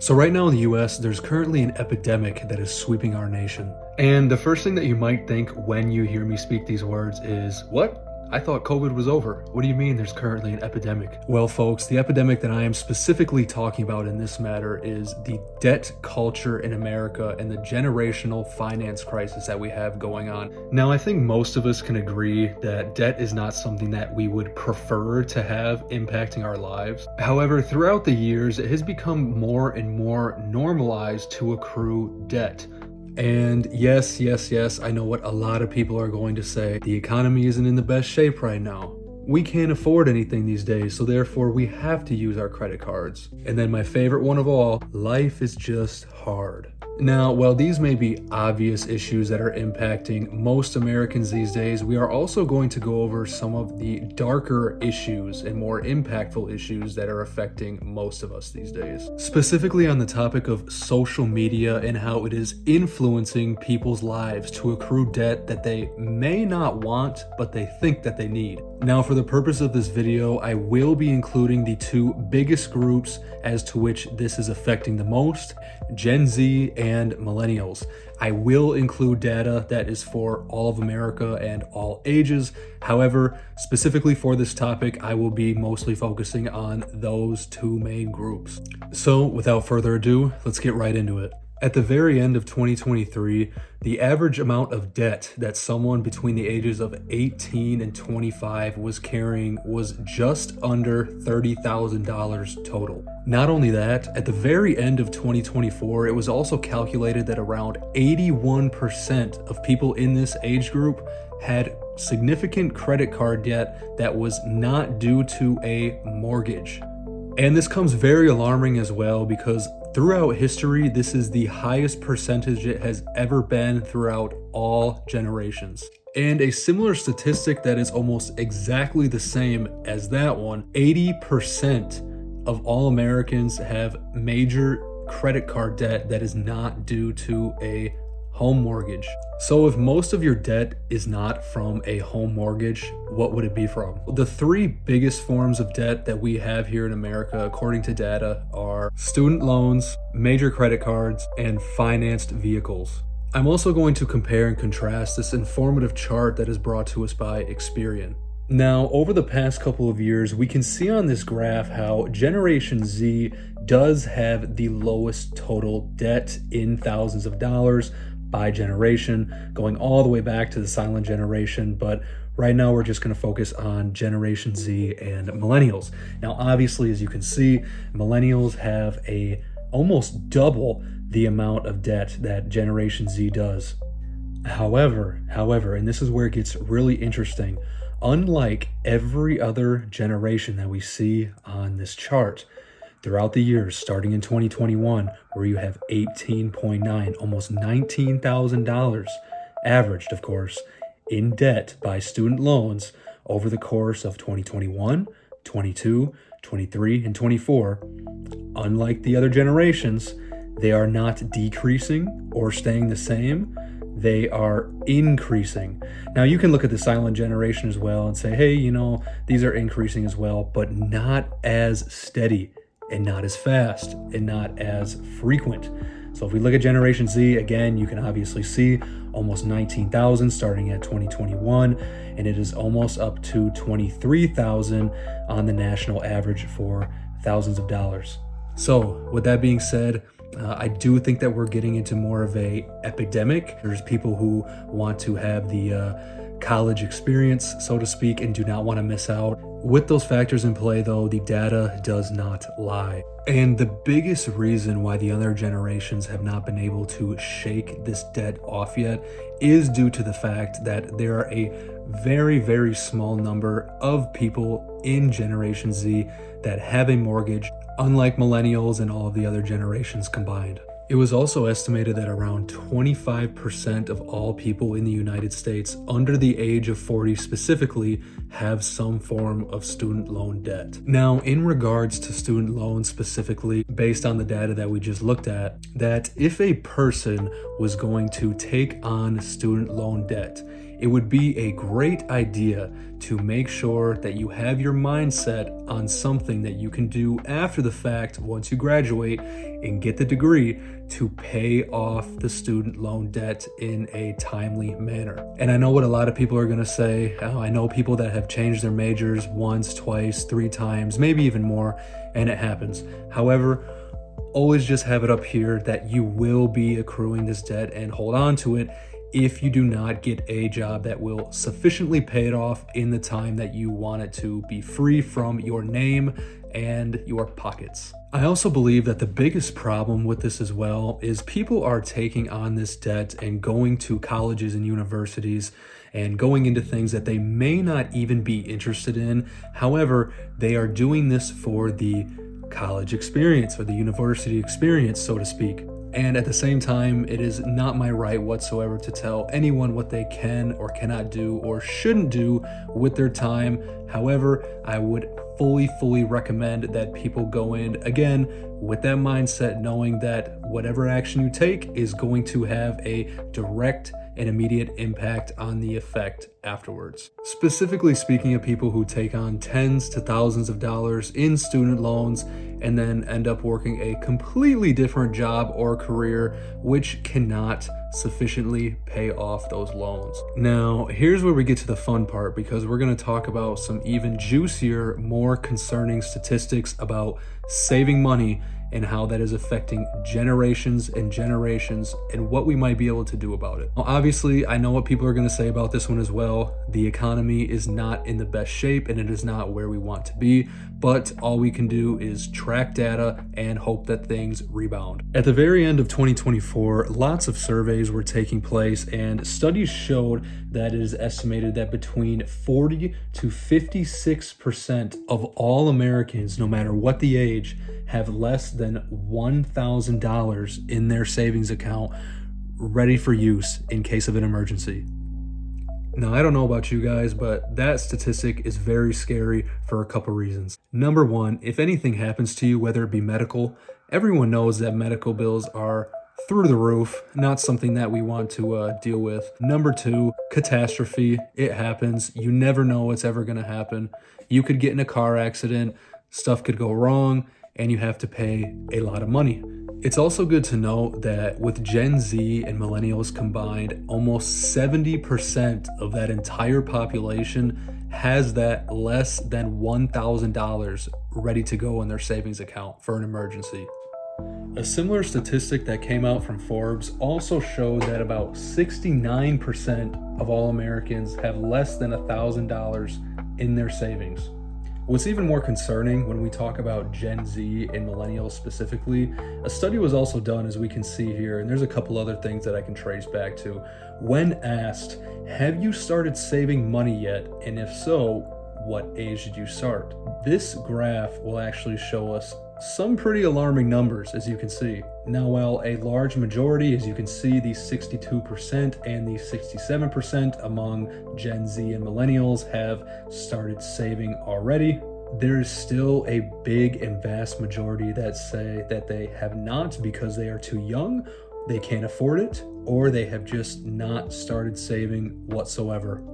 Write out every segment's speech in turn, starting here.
So right now in the US, there's currently an epidemic that is sweeping our nation. And the first thing that you might think when you hear me speak these words is, what? I thought COVID was over. What do you mean there's currently an epidemic? Well, folks, the epidemic that I am specifically talking about in this matter is the debt culture in America and the generational finance crisis that we have going on. Now, I think most of us can agree that debt is not something that we would prefer to have impacting our lives. However, throughout the years, it has become more and more normalized to accrue debt. And yes, I know what a lot of people are going to say. The economy isn't in the best shape right now. We can't afford anything these days, so therefore we have to use our credit cards. And then my favorite one of all, life is just hard. Now, while these may be obvious issues that are impacting most Americans these days, we are also going to go over some of the darker issues and more impactful issues that are affecting most of us these days. Specifically on the topic of social media and how it is influencing people's lives to accrue debt that they may not want, but they think that they need. Now, for the purpose of this video, I will be including the two biggest groups as to which this is affecting the most, Gen Z and millennials. I will include data that is for all of America and all ages. However, specifically for this topic, I will be mostly focusing on those two main groups. So without further ado, let's get right into it. At the very end of 2023, the average amount of debt that someone between the ages of 18 and 25 was carrying was just under $30,000 total. Not only that, at the very end of 2024, it was also calculated that around 81% of people in this age group had significant credit card debt that was not due to a mortgage. And this comes very alarming as well because throughout history, this is the highest percentage it has ever been throughout all generations. And a similar statistic that is almost exactly the same as that one, 80% of all Americans have major credit card debt that is not due to a home mortgage. So if most of your debt is not from a home mortgage, what would it be from? The three biggest forms of debt that we have here in America, according to data, are student loans, major credit cards, and financed vehicles. I'm also going to compare and contrast this informative chart that is brought to us by Experian. Now, over the past couple of years, we can see on this graph how Generation Z does have the lowest total debt in thousands of dollars by generation, going all the way back to the silent generation, but right now we're just going to focus on Generation Z and millennials. Now, obviously, as you can see, millennials have almost double the amount of debt that Generation Z does. However, and this is where it gets really interesting, unlike every other generation that we see on this chart, throughout the years, starting in 2021, where you have 18.9, almost $19,000 averaged, of course, in debt by student loans over the course of 2021, 22, 23, and 24. Unlike the other generations, they are not decreasing or staying the same. They are increasing. Now, you can look at the silent generation as well and say, hey, these are increasing as well, but not as steady, and not as fast, and not as frequent. So if we look at Generation Z, again, you can obviously see almost 19,000 starting at 2021, and it is almost up to 23,000 on the national average for thousands of dollars. So with that being said, I do think that we're getting into more of a epidemic. There's people who want to have the college experience, so to speak, and do not want to miss out. With those factors in play, though, the data does not lie. And the biggest reason why the other generations have not been able to shake this debt off yet is due to the fact that there are a very, very small number of people in Generation Z that have a mortgage, unlike millennials and all of the other generations combined. It was also estimated that around 25% of all people in the United States under the age of 40 specifically have some form of student loan debt. Now, in regards to student loans specifically, based on the data that we just looked at, that if a person was going to take on student loan debt, it would be a great idea to make sure that you have your mindset on something that you can do after the fact once you graduate and get the degree to pay off the student loan debt in a timely manner. And I know what a lot of people are going to say. I know people that have changed their majors once, twice, 3 times, maybe even more, and it happens. However, always just have it up here that you will be accruing this debt, and hold on to it if you do not get a job that will sufficiently pay it off in the time that you want it to be free from your name and your pockets. I also believe that the biggest problem with this as well is people are taking on this debt and going to colleges and universities and going into things that they may not even be interested in. However, they are doing this for the college experience or the university experience, so to speak. And at the same time, it is not my right whatsoever to tell anyone what they can or cannot do or shouldn't do with their time. However, I would fully recommend that people go in, again, with that mindset, knowing that whatever action you take is going to have a direct and immediate impact on the effect afterwards. Specifically speaking of people who take on tens to thousands of dollars in student loans and then end up working a completely different job or career which cannot sufficiently pay off those loans. Now, here's where we get to the fun part, because we're going to talk about some even juicier, more concerning statistics about saving money and how that is affecting generations and generations and what we might be able to do about it. Now, obviously, I know what people are going to say about this one as well. The economy is not in the best shape and it is not where we want to be, but all we can do is track data and hope that things rebound. At the very end of 2024, lots of surveys were taking place and studies showed that it is estimated that between 40 to 56% of all Americans, no matter what the age, have less than $1,000 in their savings account ready for use in case of an emergency. Now, I don't know about you guys, but that statistic is very scary for a couple reasons. Number one, if anything happens to you, whether it be medical, everyone knows that medical bills are through the roof, not something that we want to deal with. Number two, catastrophe. It happens. You never know what's ever going to happen. You could get in a car accident, stuff could go wrong, and you have to pay a lot of money. It's also good to know that with Gen Z and millennials combined, almost 70% of that entire population has that less than $1,000 ready to go in their savings account for an emergency. A similar statistic that came out from Forbes also showed that about 69% of all Americans have less than $1,000 in their savings. What's even more concerning when we talk about Gen Z and millennials specifically, a study was also done, as we can see here, and there's a couple other things that I can trace back to. When asked, have you started saving money yet? And if so, what age did you start? This graph will actually show us some pretty alarming numbers, as you can see. Now, while a large majority, as you can see, the 62% and the 67% among Gen Z and millennials have started saving already, there is still a big and vast majority that say that they have not because they are too young, they can't afford it, or they have just not started saving whatsoever.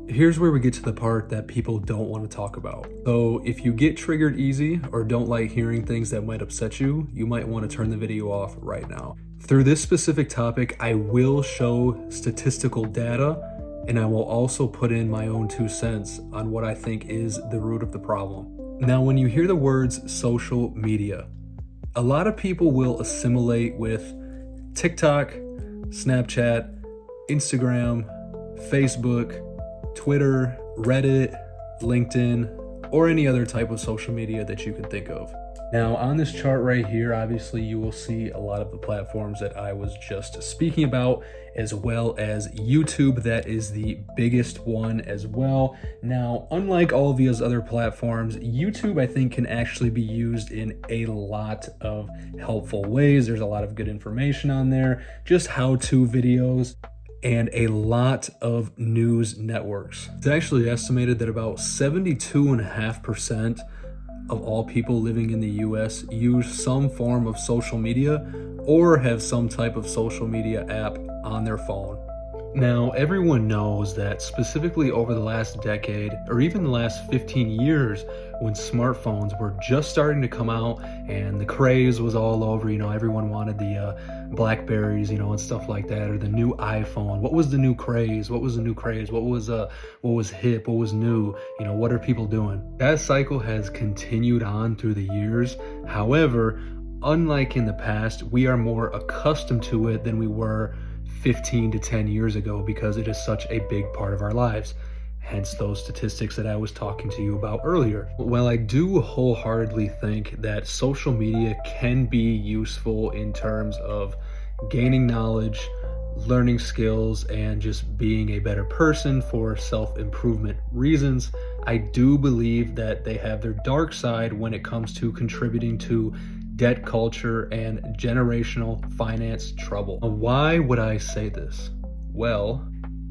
Here's where we get to the part that people don't want to talk about. So if you get triggered easy or don't like hearing things that might upset you, you might want to turn the video off right now. Through this specific topic, I will show statistical data, and I will also put in my own 2 cents on what I think is the root of the problem. Now, when you hear the words social media, a lot of people will assimilate with TikTok, Snapchat, Instagram, Facebook, Twitter, Reddit, LinkedIn, or any other type of social media that you can think of. Now, on this chart right here, obviously you will see a lot of the platforms that I was just speaking about, as well as YouTube. That is the biggest one as well. Now, unlike all of these other platforms, YouTube, I think, can actually be used in a lot of helpful ways. There's a lot of good information on there, just how-to videos, and a lot of news networks. It's actually estimated that about 72.5% of all people living in the US use some form of social media or have some type of social media app on their phone. Now, everyone knows that specifically over the last decade, or even the last 15 years, when smartphones were just starting to come out and the craze was all over, everyone wanted the Blackberries, and stuff like that, or the new iPhone. What was the new craze? What was the new craze? What was hip? What was new? What are people doing? That cycle has continued on through the years. However, unlike in the past, we are more accustomed to it than we were 15 to 10 years ago because it is such a big part of our lives. Hence those statistics that I was talking to you about earlier. While I do wholeheartedly think that social media can be useful in terms of gaining knowledge, learning skills, and just being a better person for self-improvement reasons, I do believe that they have their dark side when it comes to contributing to debt culture and generational finance trouble. Why would I say this? Well,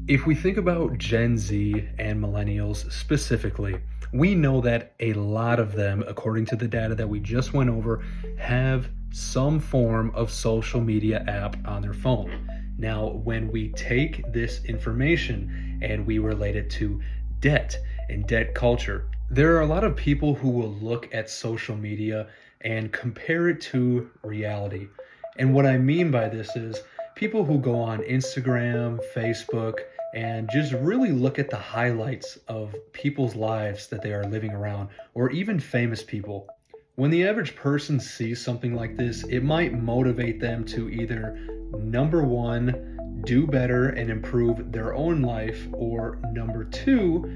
if we think about Gen Z and millennials specifically, we know that a lot of them, according to the data that we just went over, have some form of social media app on their phone. Now, when we take this information and we relate it to debt and debt culture, there are a lot of people who will look at social media and compare it to reality. And what I mean by this is people who go on Instagram, Facebook, and just really look at the highlights of people's lives that they are living around, or even famous people. When the average person sees something like this, it might motivate them to either, number one, do better and improve their own life, or number two,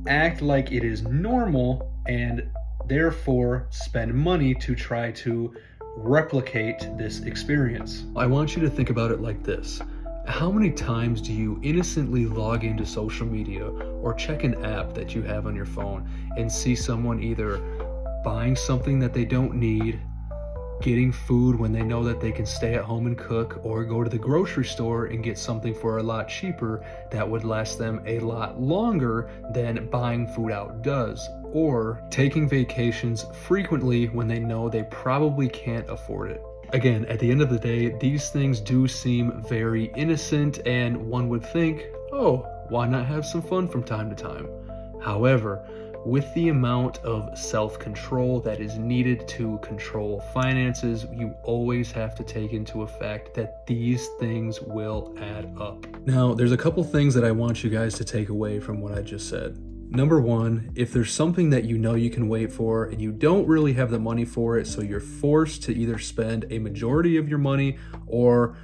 act like it is normal and therefore spend money to try to replicate this experience. I want you to think about it like this. How many times do you innocently log into social media or check an app that you have on your phone and see someone either buying something that they don't need, getting food when they know that they can stay at home and cook, or go to the grocery store and get something for a lot cheaper that would last them a lot longer than buying food out does, or taking vacations frequently when they know they probably can't afford it? Again, at the end of the day, these things do seem very innocent, and one would think, oh, why not have some fun from time to time? However, with the amount of self-control that is needed to control finances, you always have to take into effect that these things will add up. Now, there's a couple things that I want you guys to take away from what I just said. Number one, if there's something that you know you can wait for and you don't really have the money for it, so you're forced to either spend a majority of your money or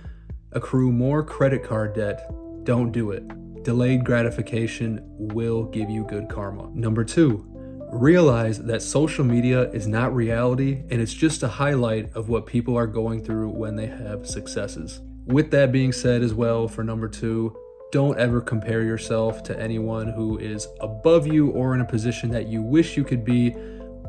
accrue more credit card debt, don't do it. Delayed gratification will give you good karma. Number two, realize that social media is not reality and it's just a highlight of what people are going through when they have successes. With that being said as well, for number two, don't ever compare yourself to anyone who is above you or in a position that you wish you could be.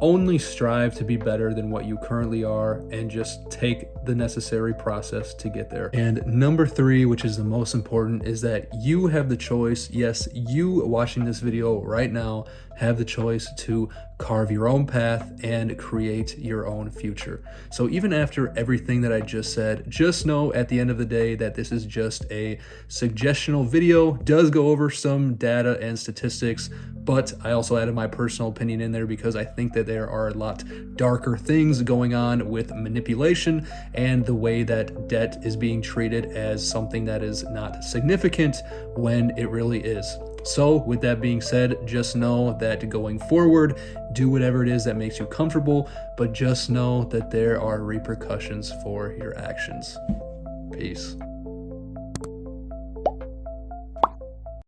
Only strive to be better than what you currently are and just take the necessary process to get there. And number three, which is the most important, is that you have the choice. Yes, you watching this video right now have the choice to carve your own path and create your own future. So even after everything that I just said, just know at the end of the day that this is just a suggestional video. Does go over some data and statistics, but I also added my personal opinion in there because I think that there are a lot darker things going on with manipulation and the way that debt is being treated as something that is not significant when it really is. So with that being said, just know that going forward, do whatever it is that makes you comfortable, but just know that there are repercussions for your actions. Peace.